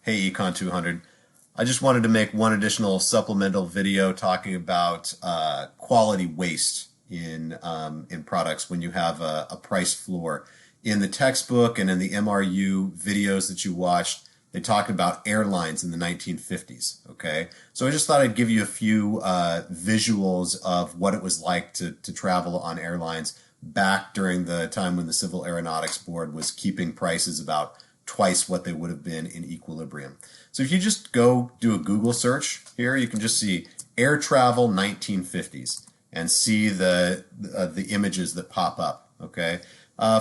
Hey Econ 200. I just wanted to make one additional supplemental video talking about quality waste in products when you have a price floor. In the textbook and in the MRU videos that you watched, they talked about airlines in the 1950s. Okay, so I just thought I'd give you a few visuals of what it was like to travel on airlines back during the time when the Civil Aeronautics Board was keeping prices about twice what they would have been in equilibrium. So if you just go do a Google search here, you can just see air travel 1950s and see the images that pop up. Okay,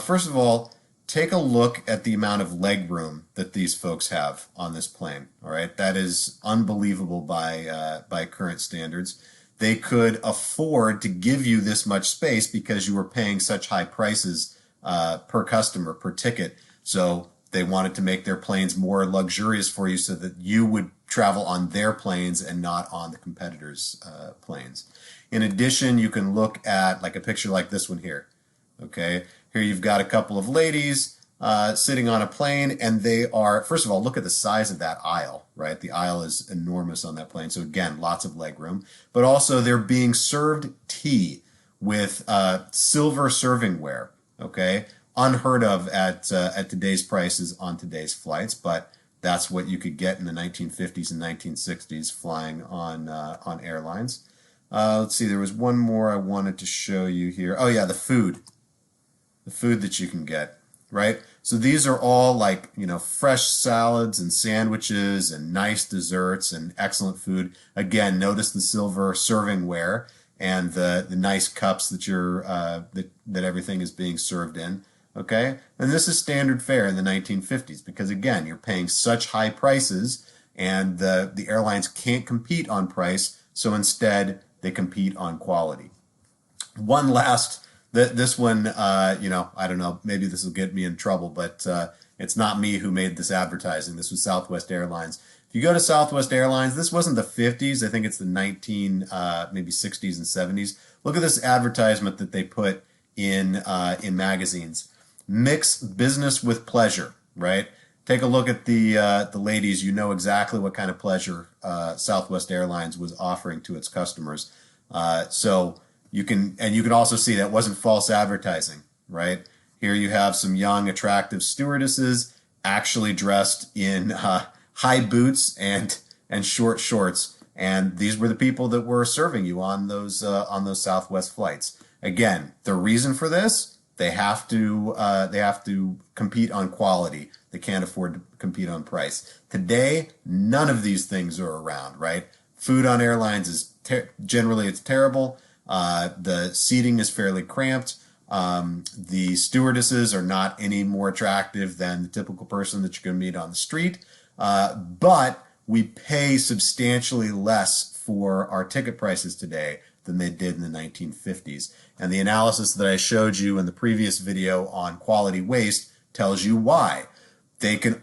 first of all, take a look at the amount of legroom that these folks have on this plane. All right, that is unbelievable by current standards. They could afford to give you this much space because you were paying such high prices per customer, per ticket. So they wanted to make their planes more luxurious for you so that you would travel on their planes and not on the competitors' planes. In addition, you can look at like a picture like this one here. Okay, here you've got a couple of ladies sitting on a plane, and they are, first of all, look at the size of that aisle, right? The aisle is enormous on that plane. So again, lots of leg room, but also they're being served tea with silver servingware. Okay, unheard of at today's prices on today's flights, but that's what you could get in the 1950s and 1960s flying on airlines. Let's see, there was one more I wanted to show you here. Oh yeah, the food that you can get, right? So these are all like, you know, fresh salads and sandwiches and nice desserts and excellent food. Again, notice the silver servingware and the nice cups that you're that everything is being served in. Okay, and this is standard fare in the 1950s because again, you're paying such high prices, and the airlines can't compete on price, so instead they compete on quality. One last, this one, you know, I don't know, maybe this will get me in trouble, but it's not me who made this advertising. This was Southwest Airlines. If you go to Southwest Airlines, this wasn't the 50s. I think it's the maybe 60s and 70s. Look at this advertisement that they put in magazines. Mix business with pleasure, right? Take a look at the ladies. You know exactly what kind of pleasure Southwest Airlines was offering to its customers. So you can also see that wasn't false advertising, right? Here you have some young, attractive stewardesses actually dressed in high boots and short shorts, and these were the people that were serving you on those Southwest flights. Again, the reason for this. They have to compete on quality. They can't afford to compete on price. Today, none of these things are around, right? Food on airlines is generally it's terrible. The seating is fairly cramped. The stewardesses are not any more attractive than the typical person that you're going to meet on the street. But we pay substantially less for our ticket prices today than they did in the 1950s. And the analysis that I showed you in the previous video on quality waste tells you why. They could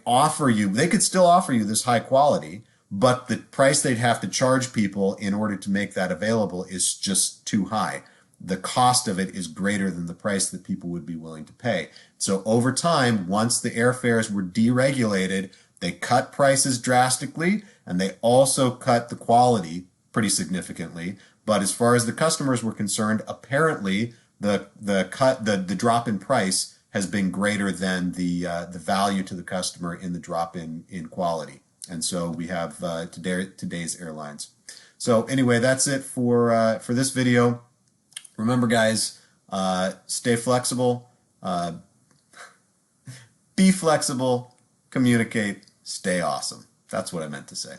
still offer you this high quality, but the price they'd have to charge people in order to make that available is just too high. The cost of it is greater than the price that people would be willing to pay. So over time, once the airfares were deregulated, they cut prices drastically, and they also cut the quality pretty significantly. But as far as the customers were concerned, apparently the drop in price has been greater than the value to the customer in the drop in quality. And so we have today's airlines. So anyway, that's it for this video. Remember, guys, stay flexible, be flexible, communicate, stay awesome. That's what I meant to say.